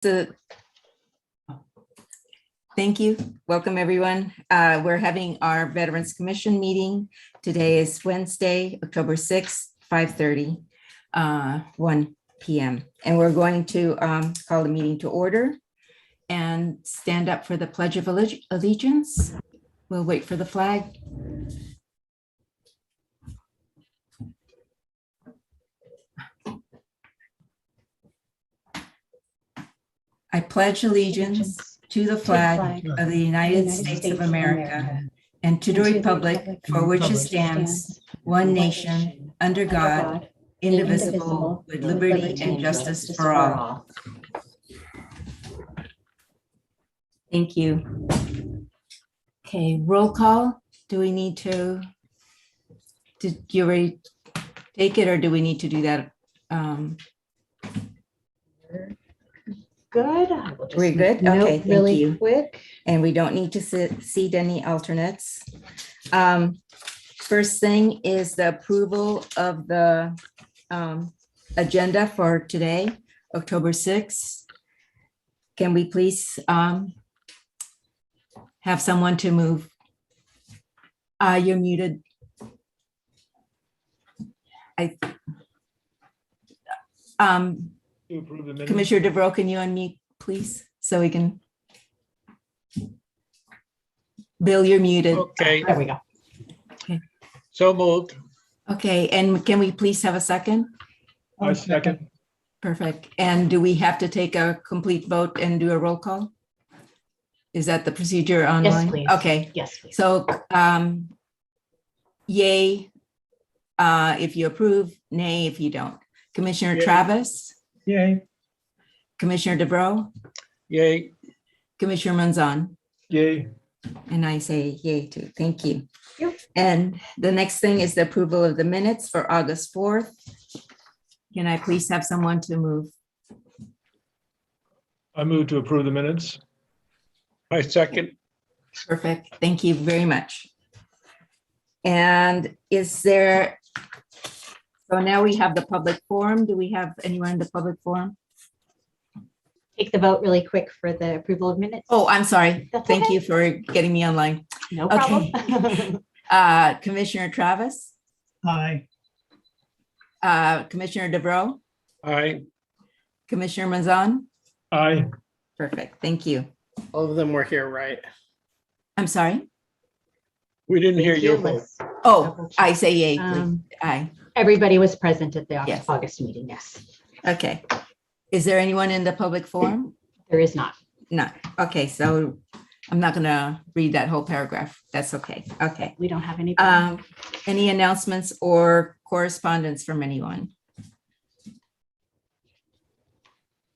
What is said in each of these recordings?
So, thank you. Welcome, everyone. We're having our Veterans Commission meeting. Today is Wednesday, October 6th, 5:30, 1 p.m. And we're going to call the meeting to order and stand up for the Pledge of Allegiance. We'll wait for the flag. I pledge allegiance to the flag of the United States of America and to the republic for which it stands, one nation, under God, indivisible, with liberty and justice for all. Thank you. Okay, roll call. Do we need to, did you already take it or do we need to do that? Good. I will just We're good? note Okay, thank really you. quick. And we don't need to seat any alternates. First thing is the approval of the agenda for today, October 6th. Can we please have someone to move? You're muted. To approve the minutes. Commissioner DeVreaux, can you unmute, please, so we can? Bill, you're muted. Okay, There we go. so moved. Okay, and can we please have a second? I second. Perfect. And do we have to take a complete vote and do a roll call? Is that the procedure online? please. Okay, Yes, please. so yay if you approve, nay if you don't. Commissioner Yay. Travis, Yay. Commissioner DeVreaux, Yay. Commissioner Manzan, Yay. and I say yay too. Thank you. Yep. And the next thing is the approval of the minutes for August 4th. Can I please have someone to move? I move to approve the minutes. I second. Perfect. Thank you very much. And is there, so now we have the public forum. Do we have anyone in the public forum? Take the vote really quick for the approval of minutes. Oh, I'm sorry. That's Thank okay. you for getting me online. No okay. problem. Commissioner Travis, Aye. Commissioner DeVreaux, Aye. Commissioner Manzan. Aye. Perfect. Thank you. All of them were here, right? I'm sorry. We didn't hear Thank you. your vote. Let's Oh, double check. I say yay. Please. Um, Aye. Everybody was present at the Yes. August meeting. Yes, Okay. Is there anyone in the public forum? there is not. No. Okay. So I'm not going to read that whole paragraph. That's okay. Okay. We don't have any. Any announcements or correspondence from anyone?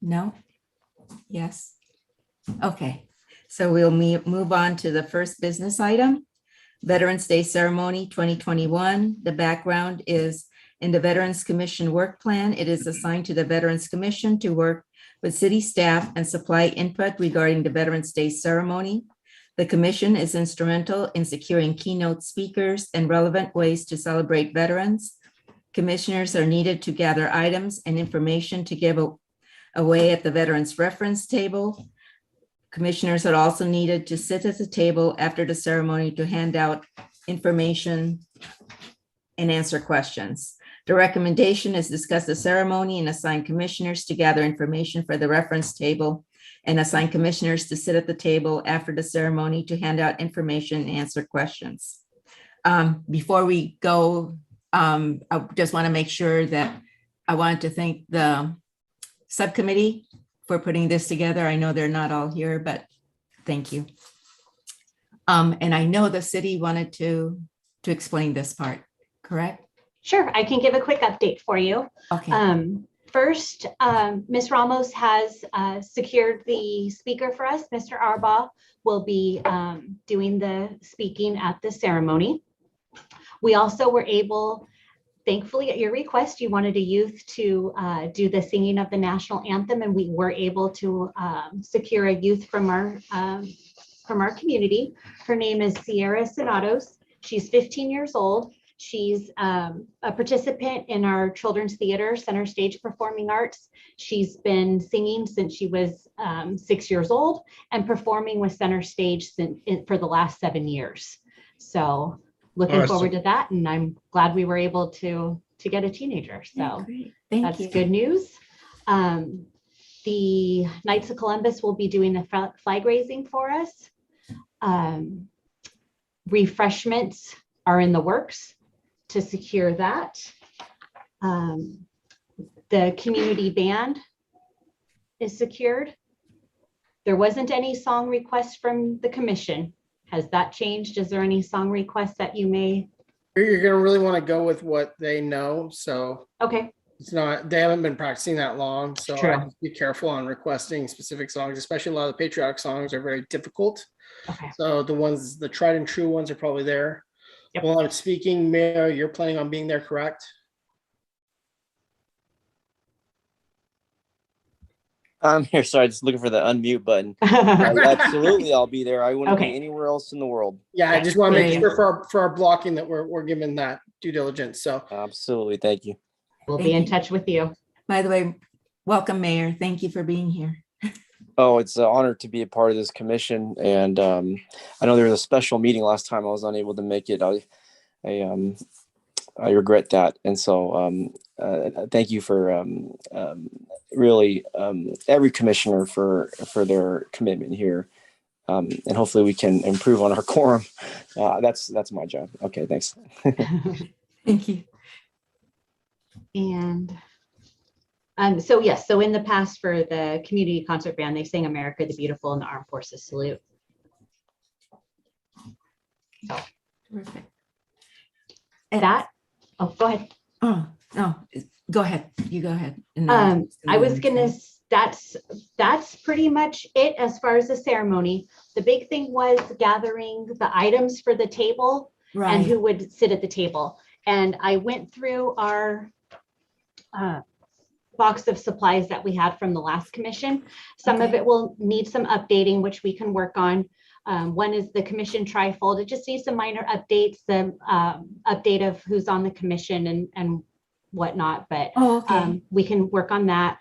No? Yes? Okay, so we'll move on to the first business item. Veterans Day Ceremony 2021. The background is in the Veterans Commission work plan. It is assigned to the Veterans Commission to work with city staff and supply input regarding the Veterans Day ceremony. The commission is instrumental in securing keynote speakers and relevant ways to celebrate veterans. Commissioners are needed to gather items and information to give away at the Veterans Reference Table. Commissioners are also needed to sit at the table after the ceremony to hand out information and answer questions. The recommendation is discuss the ceremony and assign commissioners to gather information for the reference table and assign commissioners to sit at the table after the ceremony to hand out information and answer questions. Before we go, I just want to make sure that I wanted to thank the subcommittee for putting this together. I know they're not all here, but thank you. And I know the city wanted to explain this part, correct? Sure, I can give a quick update for you. Okay. First, Ms. Ramos has secured the speaker for us. Mr. Arbaugh will be doing the speaking at the ceremony. We also were able, thankfully at your request, you wanted a youth to do the singing of the national anthem, and we were able to secure a youth from our community. Her name is Sierra Sonatos. She's 15 years old. She's a participant in our children's theater, Center Stage Performing Arts. She's been singing since she was 6 years old and performing with Center Stage for the last 7 years. So looking Awesome. forward to that. And I'm glad we were able to get a teenager. So Great. Thank that's you. good news. The Knights of Columbus will be doing the flag raising for us. Refreshments are in the works to secure that. The community band is secured. There wasn't any song requests from the commission. Has that changed? Is there any song requests that you may? You're gonna really want to go with what they know. So Okay, it's not, they haven't been practicing that long. So True. I just be careful on requesting specific songs, especially a lot of the patriotic songs are very difficult. okay. So the tried and true ones are probably there. Yep. While I'm speaking, Mayor, you're planning on being there, correct? I'm here. Sorry, just looking for the unmute button. Absolutely, I'll be there. I wouldn't Okay. be anywhere else in the world. Yeah, I just want to make Great. sure for our blocking that we're given that due diligence. So Absolutely, thank you. We'll Thank be in you. touch with you. By the way, welcome, Mayor. Thank you for being here. Oh, it's an honor to be a part of this commission, and I know there was a special meeting last time I was unable to make it. I regret that, and so thank you for really every commissioner for their commitment here, and hopefully we can improve on our quorum. That's my job. Okay, thanks. Thank you. And so yes, so in the past for the community concert band, they sang America the Beautiful and the Armed Forces Salute. Terrific. That, oh, go ahead. Oh, no, go ahead. You go ahead. And then- I was gonna, that's pretty much it as far as the ceremony. The big thing was gathering the items for the table and Right. who would sit at the table. And I went through our box of supplies that we had from the last commission. Some of Okay. it will need some updating, which we can work on. One is the commission trifold. It just needs some minor updates, the update of who's on the commission and whatnot, but Oh, okay. we can work on that.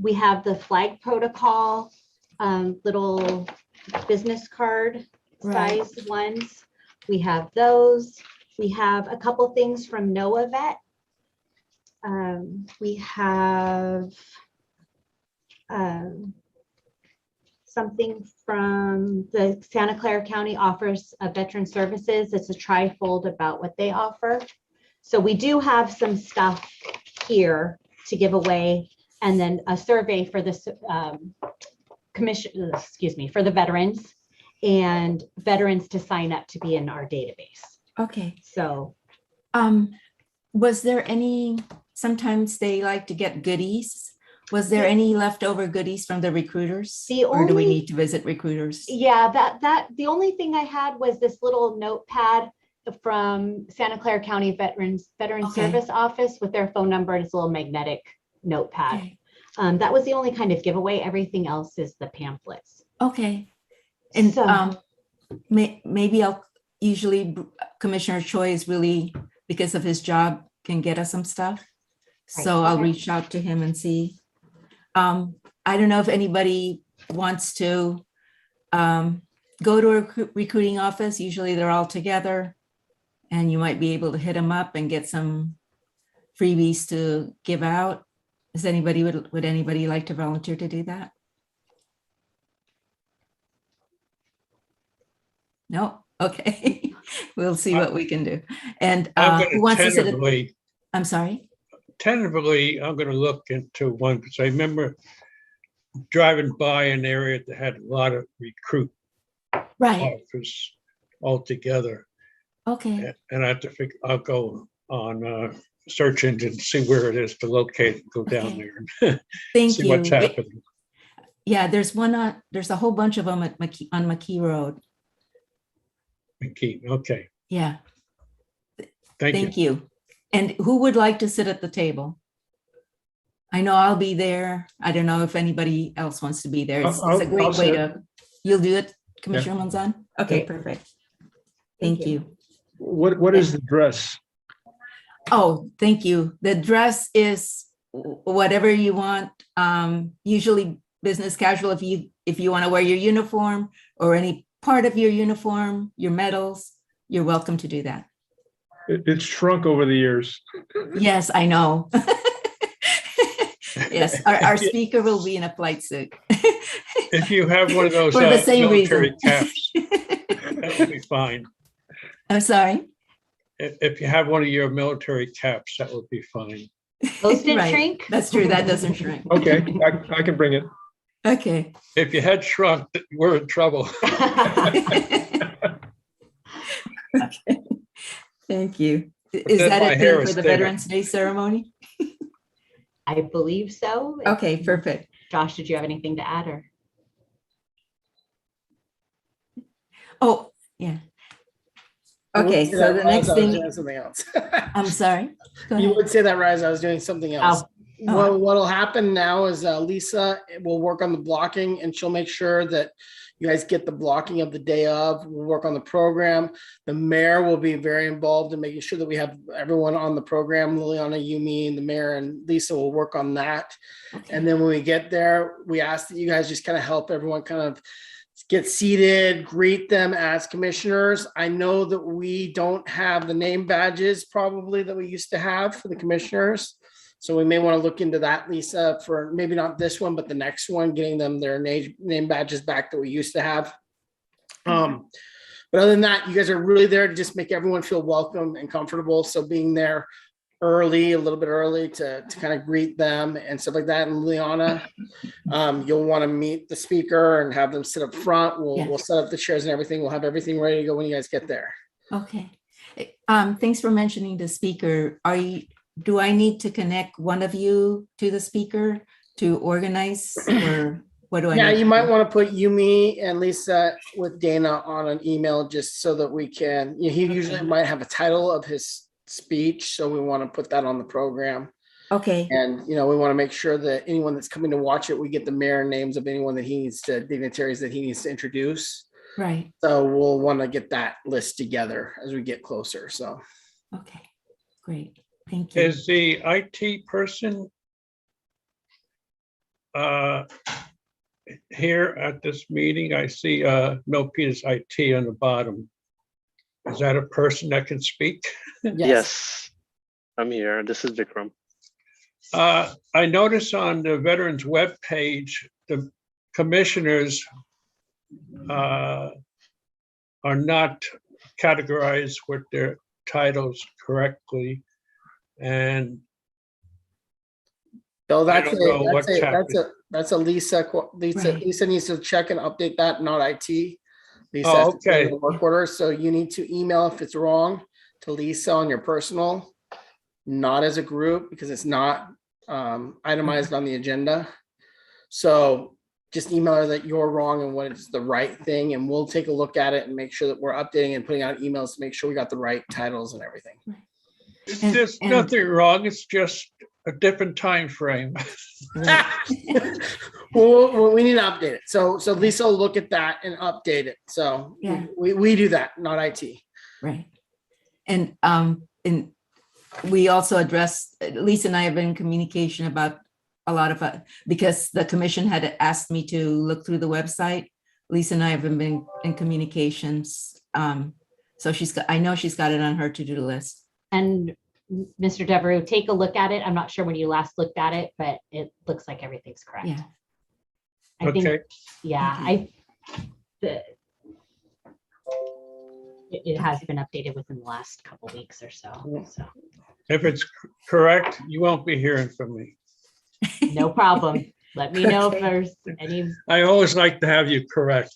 We have the flag protocol, little business card Right. size ones. We have those. We have a couple things from NOAA Vet. We have something from the Santa Clara County Office of Veteran Services. It's a trifold about what they offer. So we do have some stuff here to give away, and then a survey for this commission, excuse me, for the veterans and veterans to sign up to be in our database. Okay. So Was there any, sometimes they like to get goodies. Was there any leftover goodies from the recruiters? The Or do we only- need to visit recruiters? yeah, the only thing I had was this little notepad from Santa Clara County Veteran Okay. Service Office with their phone number and this little magnetic notepad. Okay. That was the only kind of giveaway. Everything else is the pamphlets. Okay. And So- maybe usually Commissioner Choi is really, because of his job, can get us some stuff. So Right, I'll okay. reach out to him and see. I don't know if anybody wants to go to a recruiting office. Usually they're all together. And you might be able to hit them up and get some freebies to give out. Is anybody, would anybody like to volunteer to do that? No? Okay. We'll see what we can do. And I'm who going to wants to sit at, tentatively, I'm sorry? I'm going to look into one, because I remember driving by an area that had a lot of recruit Right. officers all together. Okay. And I have to figure, I'll go on search engine, see where it is to locate, go down Okay. there and Thank see what's you. happening. Yeah, there's one, there's a whole bunch of them at on McKee Road. And keep, okay, Yeah. thank you. Thank you. And who would like to sit at the table? I know I'll be there. I don't know if anybody else wants to be there. It's a I'll great way sit. to, you'll do it, Commissioner Monzon? Okay, Yeah. perfect. Thank you. What is the dress Oh, thank you. The dress is whatever you want. Usually business casual if you want to wear your uniform or any part of your uniform, your medals, you're welcome to do that. It's shrunk over the years. Yes, I know. Yes, our speaker will be in a flight suit. If you have one of those For the same military reason. caps, that will be fine. I'm sorry. If you have one of your military caps, that would be fine. Those didn't Right. shrink? That's true. That doesn't shrink. Okay, I can bring it. Okay. If your head shrunk, we're in trouble. Okay. Thank you. then Is that my it hair then for is the thinner. Veterans Day ceremony? I believe so. Okay, perfect. Josh, did you have anything to add or? Oh, yeah. Okay, You would say so that, the next Roz, I was thing, doing something else. I'm sorry. Go You ahead. would say that, Rise. I was doing something else. Oh. Oh. What'll happen now is Lisa will work on the blocking and she'll make sure that you guys get the blocking of the day of. We'll work on the program. The mayor will be very involved in making sure that we have everyone on the program. Liliana, Yumi, and the mayor and Lisa will work on that. Okay. And then when we get there, we ask that you guys just kind of help everyone kind of get seated, greet them as commissioners. I know that we don't have the name badges probably that we used to have for the commissioners. So we may want to look into that, Lisa, for maybe not this one, but the next one, getting them their name badges back that we used to have. But other than that, you guys are really there to just make everyone feel welcome and comfortable. So being there early, a little bit early to kind of greet them and stuff like that. And Liana, you'll want to meet the speaker and have them sit up front. We'll set up the chairs and everything. We'll have everything ready to go when you guys get there. Okay. Thanks for mentioning the speaker. Do I need to connect one of you to the speaker to organize, or what do I? Yeah, need you to might do? want to put Yumi and Lisa with Dana on an email just so that we can, he usually might have a title of his speech. So we want to put that on the program. Okay, And, we want to make sure that anyone that's coming to watch it, we get the mayor names of anyone that he needs to, dignitaries that he needs to introduce. right. So we'll want to get that list together as we get closer. So. Okay, great. Thank you. Is the IT person here at this meeting? I see Milpitas IT on the bottom. Is that a person that can speak? Yes, I'm here. This is Vikram. I notice on the Veterans webpage, the commissioners are not categorized with their titles correctly. And So I don't know what chapter. that's a Lisa. Right. Lisa needs to check and update that, not IT. Lisa Oh, has to put in okay. the work order. So you need to email if it's wrong to Lisa on your personal, not as a group, because it's not itemized on the agenda. So just email her that you're wrong and what is the right thing, and we'll take a look at it and make sure that we're updating and putting out emails to make sure we got the right titles and everything. There's nothing wrong. It's just a different time frame. Right. Well, we need to update it. So Lisa will look at that and update it. So Yeah. we do that, not IT. Right. And we also addressed, Lisa and I have been in communication about a lot of, because the commission had asked me to look through the website. Lisa and I have been in communications. So I know she's got it on her to-do list. And Mr. Devereaux, take a look at it. I'm not sure when you last looked at it, but it looks like everything's correct. Yeah. I think, Okay. yeah, it has been updated within the last couple weeks or so. So If it's correct, you won't be hearing from me. no problem. Let me know if Okay. there's any. I always like to have you correct.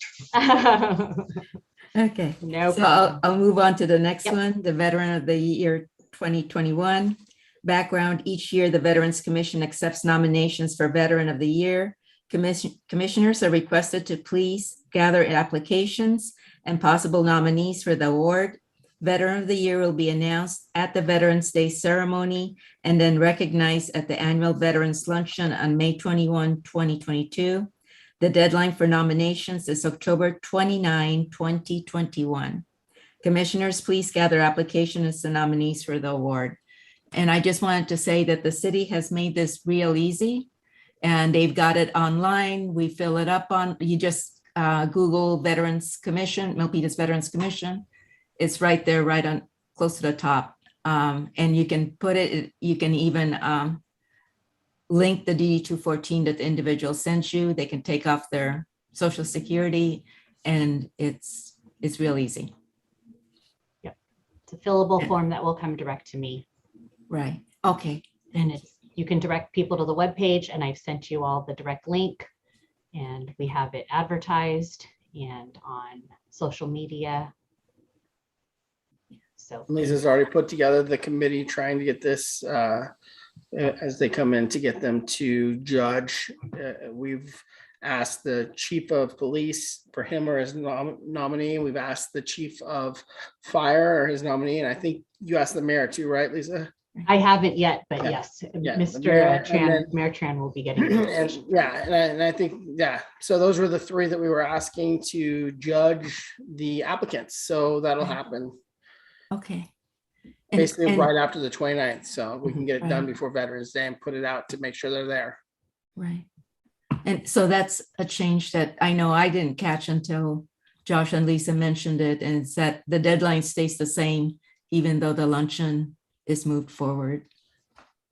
Okay. No So problem. I'll move on to the next Yep. one, the Veteran of the Year 2021. Background: each year, the Veterans Commission accepts nominations for Veteran of the Year. Commissioners are requested to please gather applications and possible nominees for the award. Veteran of the Year will be announced at the Veterans Day ceremony and then recognized at the annual Veterans Luncheon on May 21, 2022. The deadline for nominations is October 29, 2021. Commissioners, please gather applications and nominees for the award. And I just wanted to say that the city has made this real easy, and they've got it online. We fill it up on, you just Google Veterans Commission, Milpitas Veterans Commission. It's right there, right on, close to the top. And you can put it, you can even link the DD 214 that the individual sent you. They can take off their social security, and it's real easy. It's a fillable form that will come direct to me. Right. Okay. And you can direct people to the webpage, and I've sent you all the direct link, and we have it advertised and on social media. So Lisa's already put together the committee trying to get this as they come in to get them to judge. We've asked the chief of police for him or his nominee. We've asked the chief of fire or his nominee. And I think you asked the mayor too, right, Lisa? I haven't yet, but Yeah. yes, Yeah, the Mr. mayor, and Tran, then- Mayor Tran will be getting. And yeah, and I think, yeah, so those were the three that we were asking to judge the applicants. So that'll happen Okay. basically And- right after the 29th. So we can get it done Right. before Veterans Day and put it out to make sure they're there. Right. And so that's a change that I know I didn't catch until Josh and Lisa mentioned it, and it's that the deadline stays the same, even though the luncheon is moved forward.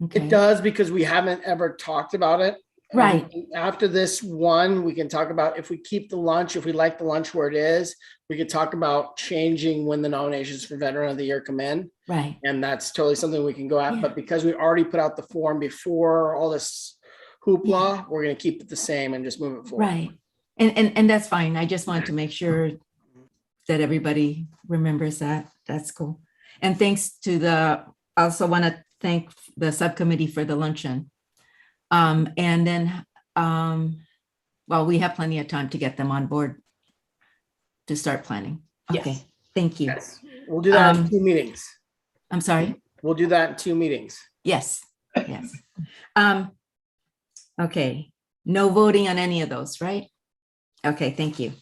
Okay. It does because we haven't ever talked about it. Right. After this one, we can talk about if we keep the lunch, if we like the lunch where it is, we could talk about changing when the nominations for Veteran of the Year come in. Right. And that's totally something we can go at. Yeah. But because we already put out the form before all this hoopla, we're going to keep it the same and just move it forward. Right. And that's fine. I just wanted to make sure that everybody remembers that. That's cool. And thanks to I also want to thank the subcommittee for the luncheon. And then, well, we have plenty of time to get them on board to start planning. Okay, Yes. thank you. Yes. We'll do that in Um, 2 meetings. I'm sorry. We'll do that in 2 meetings. Yes, yes. Okay, no voting on any of those, right? Okay, thank you.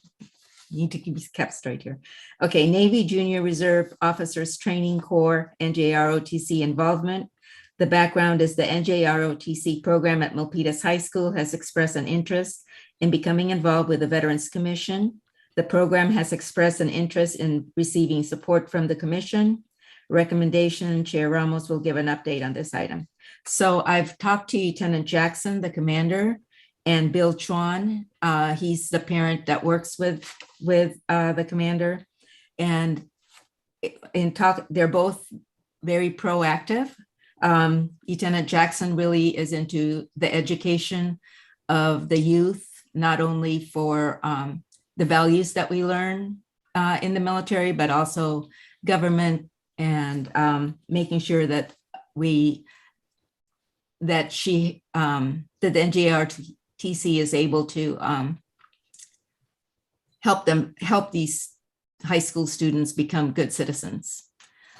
Need to keep kept straight here. Okay, Navy Junior Reserve Officers Training Corps, NJROTC involvement. The background is the NJROTC program at Milpitas High School has expressed an interest in becoming involved with the Veterans Commission. The program has expressed an interest in receiving support from the commission. Recommendation, Chair Ramos will give an update on this item. So I've talked to Lieutenant Jackson, the commander, and Bill Chuan. He's the parent that works with the commander. And they're both very proactive. Lieutenant Jackson really is into the education of the youth, not only for the values that we learn in the military, but also government and making sure that the NJRTC is able to help these high school students become good citizens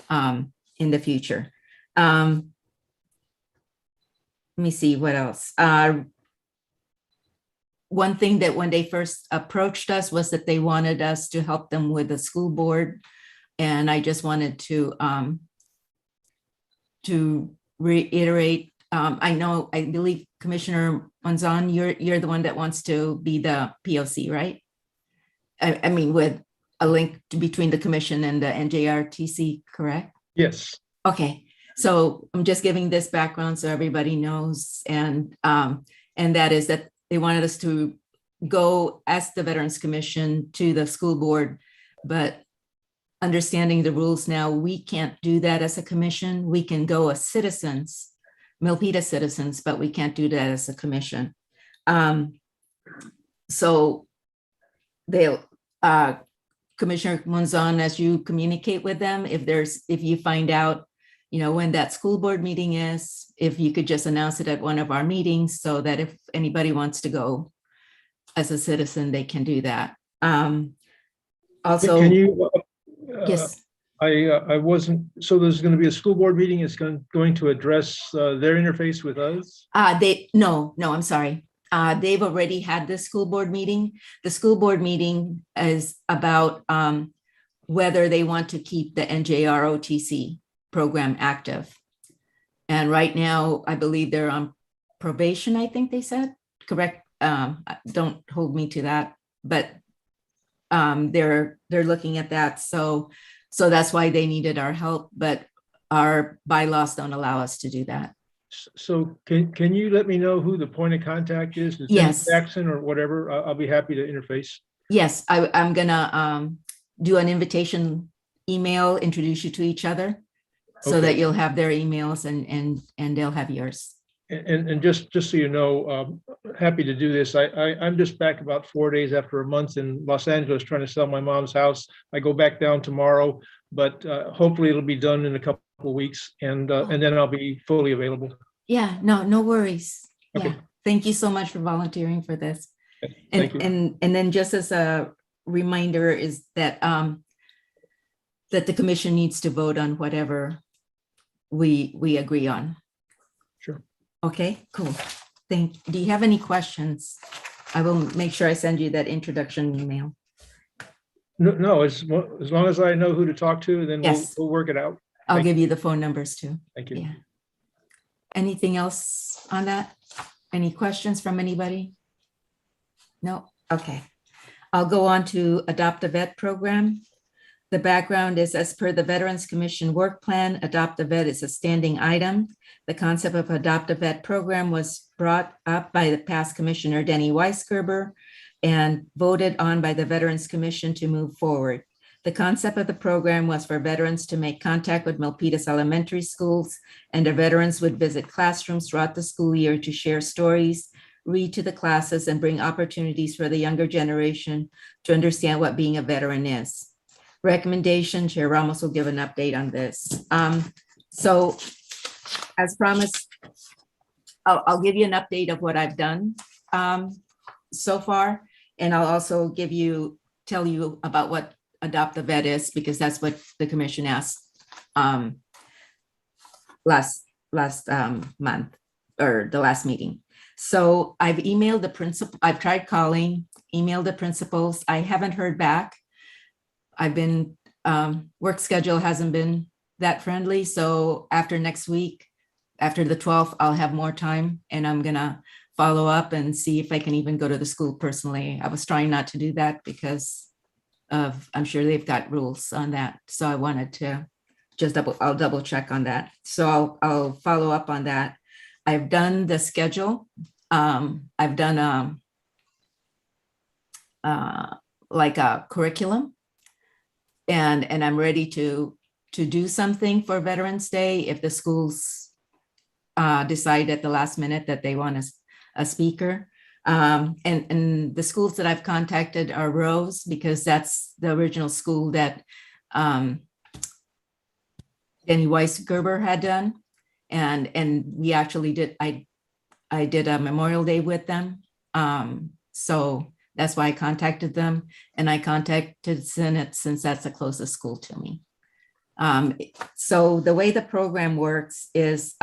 in the future. Let me see what else. One thing that when they first approached us was that they wanted us to help them with the school board. And I just wanted to reiterate, I believe Commissioner Monzon, you're the one that wants to be the POC, right? I mean, with a link between the commission and the NJRTC, correct? Yes. Okay, so I'm just giving this background so everybody knows, and that is that they wanted us to go as the Veterans Commission to the school board, but understanding the rules now, we can't do that as a commission. We can go as citizens, Milpitas citizens, but we can't do that as a commission. So they'll, Commissioner Monzon, as you communicate with them, if you find out, when that school board meeting is, if you could just announce it at one of our meetings so that if anybody wants to go as a citizen, they can do that. Also, Can you? yes. I wasn't, so there's going to be a school board meeting. It's going to address their interface with us? No, I'm sorry. They've already had the school board meeting. The school board meeting is about whether they want to keep the NJROTC program active. And right now, I believe they're on probation, I think they said, correct? Don't hold me to that, but they're looking at that. So that's why they needed our help, but our bylaws don't allow us to do that. So can you let me know who the point of contact is? Is it Yes. Jackson or whatever? I'll be happy to interface. Yes, I'm gonna do an invitation email, introduce you to each other so that Okay. you'll have their emails and they'll have yours. And just so you know, happy to do this. I'm just back about 4 days after a month in Los Angeles trying to sell my mom's house. I go back down tomorrow, but hopefully it'll be done in a couple of weeks, and then I'll be fully available. Yeah, no worries. Okay. Yeah, thank you so much for volunteering for this. Thank you. And then just as a reminder is that that the commission needs to vote on whatever we agree on. Sure. Okay, cool. Do you have any questions? I will make sure I send you that introduction email. No, as long as I know who to talk to, then Yes. we'll work it out. I'll Thank give you the phone numbers too. Thank you. Yeah. Anything else on that? Any questions from anybody? No? Okay. I'll go on to Adopt a Vet program. The background is, as per the Veterans Commission work plan, Adopt a Vet is a standing item. The concept of Adopt a Vet program was brought up by the past commissioner, Denny Weisgerber, and voted on by the Veterans Commission to move forward. The concept of the program was for veterans to make contact with Milpitas elementary schools, and the veterans would visit classrooms throughout the school year to share stories, read to the classes, and bring opportunities for the younger generation to understand what being a veteran is. Recommendation, Chair Ramos will give an update on this. So as promised, I'll give you an update of what I've done so far, and I'll also tell you about what Adopt a Vet is, because that's what the commission asked last month, or the last meeting. So I've emailed the principal, I've tried calling, emailed the principals. I haven't heard back. I've been, work schedule hasn't been that friendly. So after next week, after the 12th, I'll have more time, and I'm gonna follow up and see if I can even go to the school personally. I was trying not to do that because I'm sure they've got rules on that. So I wanted to just I'll double check on that. So I'll follow up on that. I've done the schedule. I've done like a curriculum, and I'm ready to do something for Veterans Day if the schools decide at the last minute that they want a speaker. And the schools that I've contacted are Rose, because that's the original school that Denny Weisgerber had done. And we actually did, I did a Memorial Day with them. So that's why I contacted them, and I contacted Senate since that's the closest school to me. So the way the program works is,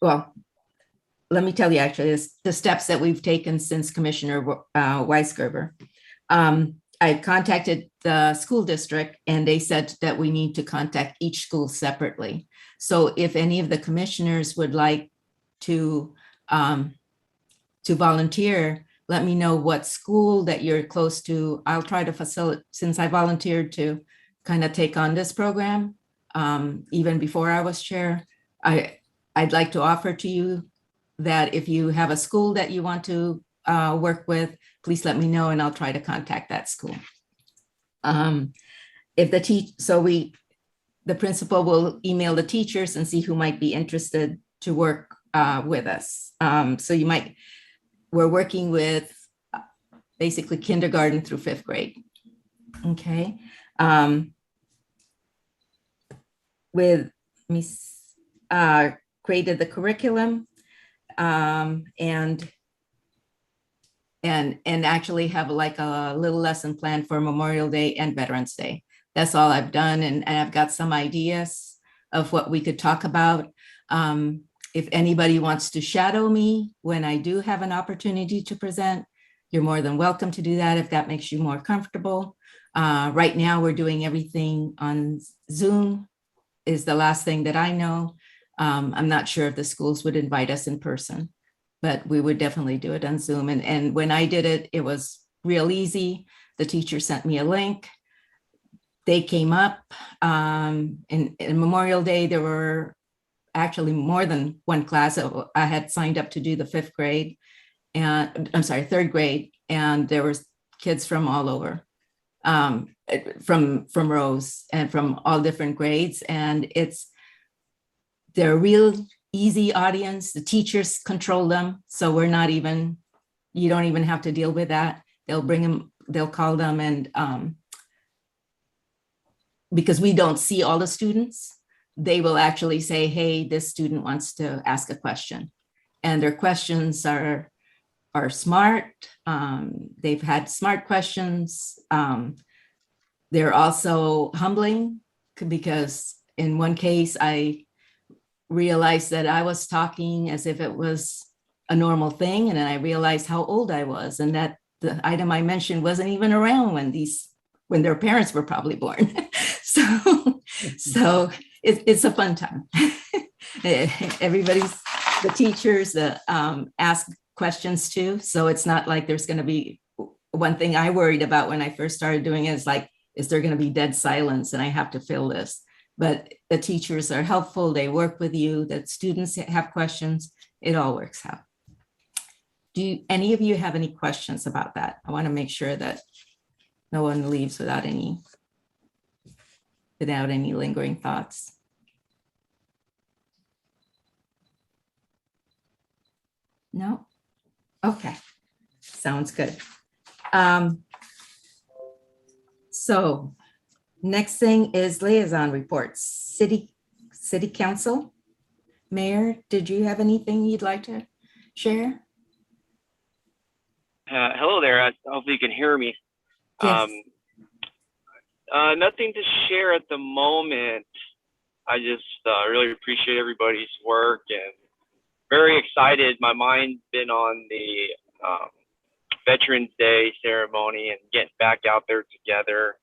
well, let me tell you actually the steps that we've taken since Commissioner Weisgerber. I contacted the school district, and they said that we need to contact each school separately. So if any of the commissioners would like to volunteer, let me know what school that you're close to. I'll try to facilitate, since I volunteered to kind of take on this program, even before I was chair. I'd like to offer to you that if you have a school that you want to work with, please let me know, and I'll try to contact that school. If the principal will email the teachers and see who might be interested to work with us. So we're working with basically kindergarten through 5th grade. Okay. Created the curriculum, and actually have like a little lesson plan for Memorial Day and Veterans Day. That's all I've done, and I've got some ideas of what we could talk about. If anybody wants to shadow me when I do have an opportunity to present, you're more than welcome to do that if that makes you more comfortable. Right now, we're doing everything on Zoom, is the last thing that I know. I'm not sure if the schools would invite us in person, but we would definitely do it on Zoom. And when I did it, it was real easy. The teacher sent me a link. They came up. In Memorial Day, there were actually more than one class. I had signed up to do the third grade, and there was kids from all over, from Rose and from all different grades. And they're a real easy audience. The teachers control them. So you don't even have to deal with that. They'll call them, and because we don't see all the students, they will actually say, hey, this student wants to ask a question. And their questions are smart. They've had smart questions. They're also humbling, because in one case, I realized that I was talking as if it was a normal thing. And then I realized how old I was, and that the item I mentioned wasn't even around when their parents were probably born. So it's a fun time. The teachers ask questions too. So it's not like there's going to be one thing I worried about when I first started doing it is like, is there going to be dead silence and I have to fill this? But the teachers are helpful. They work with you. The students have questions. It all works out. Do any of you have any questions about that? I want to make sure that no one leaves without any lingering thoughts. No? Okay, sounds good. So next thing is liaison reports. City Council. Mayor, did you have anything you'd like to share? Hello there. Hopefully you can hear me. Yes. Nothing to share at the moment. I just really appreciate everybody's work and very excited. My mind's been on the Veterans Day ceremony and getting back out there together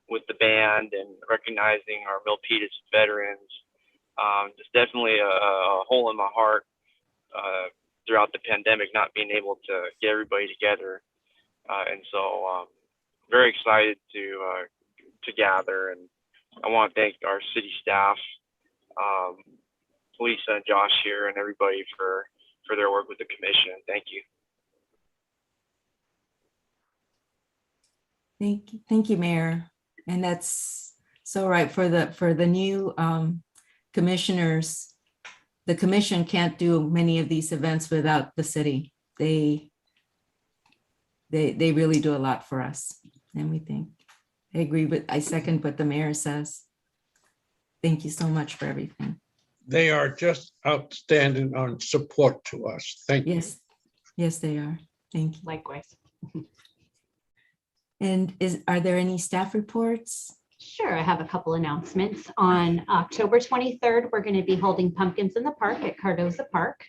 with the band and recognizing our Milpitas veterans. Just definitely a hole in my heart throughout the pandemic, not being able to get everybody together. And so very excited to gather. And I want to thank our city staff, Lisa and Josh here, and everybody for their work with the commission. Thank you. Thank you, Mayor. And that's so right. For the new commissioners, the commission can't do many of these events without the city. They really do a lot for us. And I second what the mayor says. Thank you so much for everything. They are just outstanding on support to us. Thank you. Yes, they are. Thank you. Likewise. And are there any staff reports? Sure, I have a couple announcements. On October 23rd, we're going to be holding Pumpkins in the Park at Cardoza Park,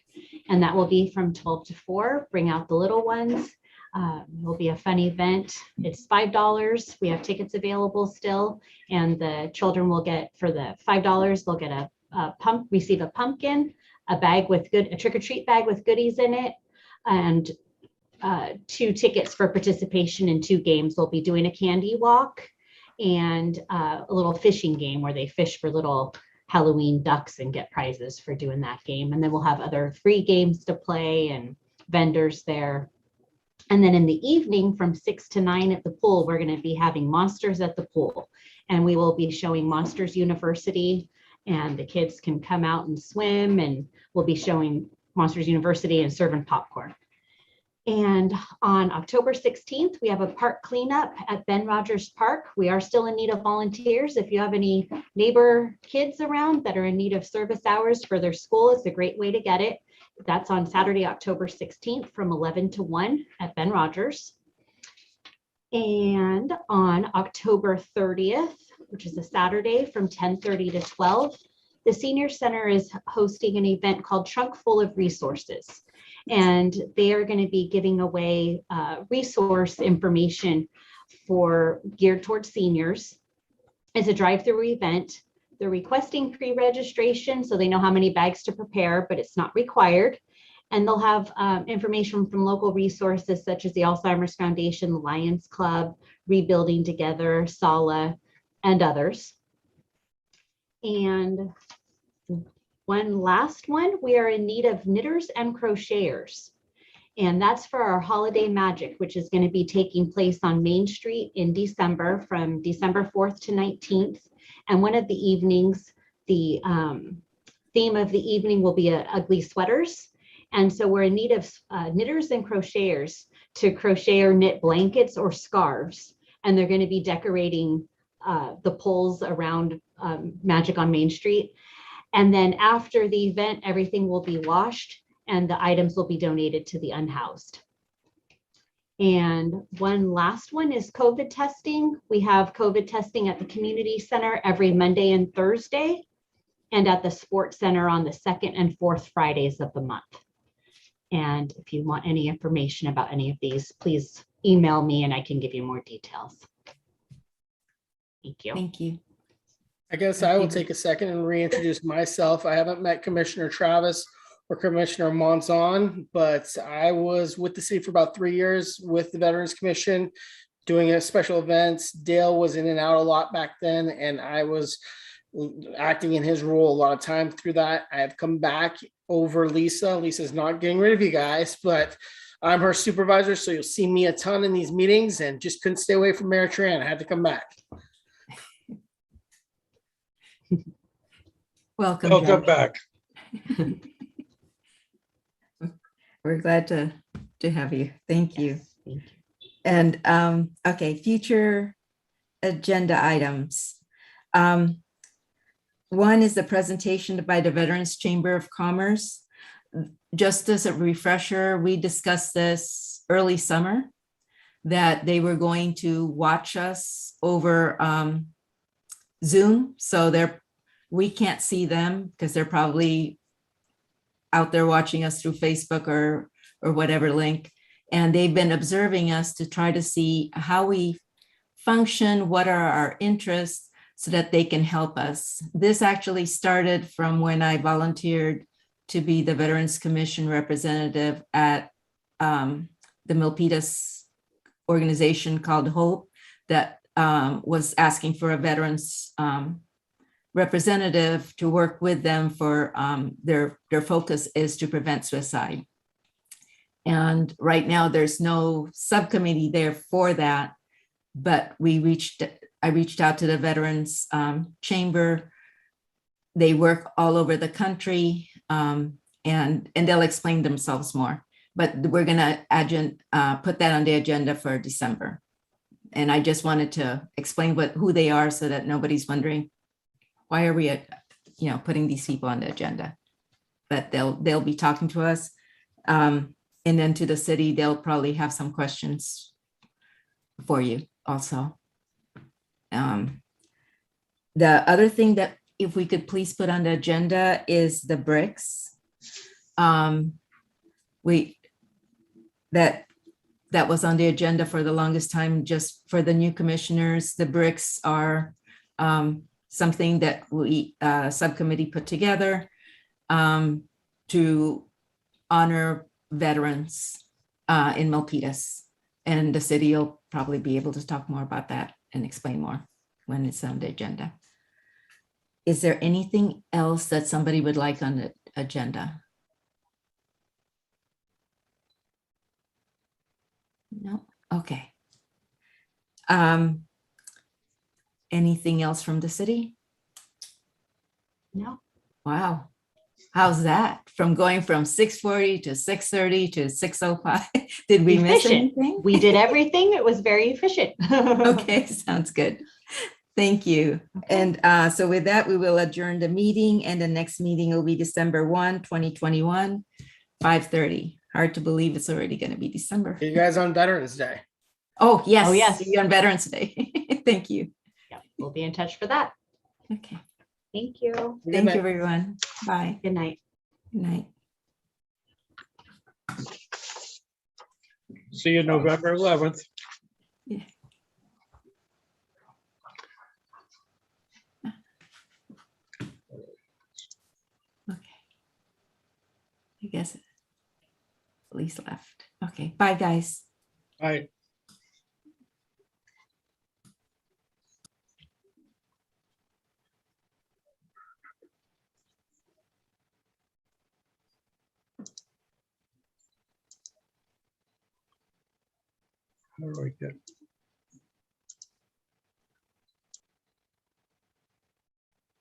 and that will be from 12 to 4. Bring out the little ones. It will be a fun event. It's $5. We have tickets available still, and the children will get, for the $5, they'll get receive a pumpkin, a trick-or-treat bag with goodies in it, and 2 tickets for participation in 2 games. They'll be doing a candy walk and a little fishing game where they fish for little Halloween ducks and get prizes for doing that game. And then we'll have other free games to play and vendors there. And then in the evening from 6 to 9 at the pool, we're going to be having Monsters at the Pool. And we will be showing Monsters University, and the kids can come out and swim, and we'll be showing Monsters University and serving popcorn. And on October 16th, we have a park cleanup at Ben Rogers Park. We are still in need of volunteers. If you have any neighbor kids around that are in need of service hours for their school, it's a great way to get it. That's on Saturday, October 16th from 11 to 1 at Ben Rogers. And on October 30th, which is a Saturday from 10:30 to 12, the Senior Center is hosting an event called Trunk Full of Resources. And they are going to be giving away resource information geared towards seniors. It's a drive-through event. They're requesting pre-registration, so they know how many bags to prepare, but it's not required. And they'll have information from local resources such as the Alzheimer's Foundation, the Lions Club, Rebuilding Together, SALA, and others. And one last one, we are in need of knitters and crocheters. And that's for our Holiday Magic, which is going to be taking place on Main Street in December from December 4th to 19th. And one of the evenings, the theme of the evening will be ugly sweaters. And so we're in need of knitters and crocheters to crochet or knit blankets or scarves. And they're going to be decorating the poles around Magic on Main Street. And then after the event, everything will be washed and the items will be donated to the unhoused. And one last one is COVID testing. We have COVID testing at the community center every Monday and Thursday, and at the sports center on the 2nd and 4th Fridays of the month. And if you want any information about any of these, please email me and I can give you more details. Thank you. Thank you. I guess I will take a second and reintroduce myself. I haven't met Commissioner Travis or Commissioner Monzon, but I was with the city for about 3 years with the Veterans Commission doing a special events. Dale was in and out a lot back then, and I was acting in his role a lot of time through that. I have come back over Lisa. Lisa's not getting rid of you guys, but I'm her supervisor, so you'll see me a ton in these meetings and just couldn't stay away from Mayor Tran. I had to come back. Welcome. Welcome Jack. back. We're glad to have you. Thank you. Yes, thank you. And okay, future agenda items. One is the presentation by the Veterans Chamber of Commerce. Just as a refresher, we discussed this early summer, that they were going to watch us over Zoom. So we can't see them because they're probably out there watching us through Facebook or whatever link. And they've been observing us to try to see how we function, what are our interests, so that they can help us. This actually started from when I volunteered to be the Veterans Commission representative at the Milpitas organization called HOPE that was asking for a veterans representative to work with them for their focus is to prevent suicide. And right now there's no subcommittee there for that, but I reached out to the Veterans Chamber. They work all over the country, and they'll explain themselves more. But we're gonna put that on the agenda for December. And I just wanted to explain who they are so that nobody's wondering, why are we putting these people on the agenda? But they'll be talking to us. And then to the city, they'll probably have some questions for you also. The other thing that if we could please put on the agenda is the bricks. That was on the agenda for the longest time, just for the new commissioners. The bricks are something that we subcommittee put together to honor veterans in Milpitas. And the city will probably be able to talk more about that and explain more when it's on the agenda. Is there anything else that somebody would like on the agenda? No, okay. Anything else from the city? No. Wow. How's that? From going from 6:40 to 6:30 to 6:05? Did we miss Efficient. anything? We did everything. It was very efficient. Okay, sounds good. Thank you. And so with that, we will adjourn the meeting, and the next meeting will be December 1, 2021, 5:30. Hard to believe it's already going to be December. See you guys on Veterans Day. Oh, yes. Oh, yes. See you on Veterans Day. Thank you. Yeah, we'll be in touch for that. Okay. Thank you. Good Thank night. you, everyone. Bye. Good night. Good night. See you November 11th. Yeah. guess Elise left. Okay, bye, guys. I, how do I get?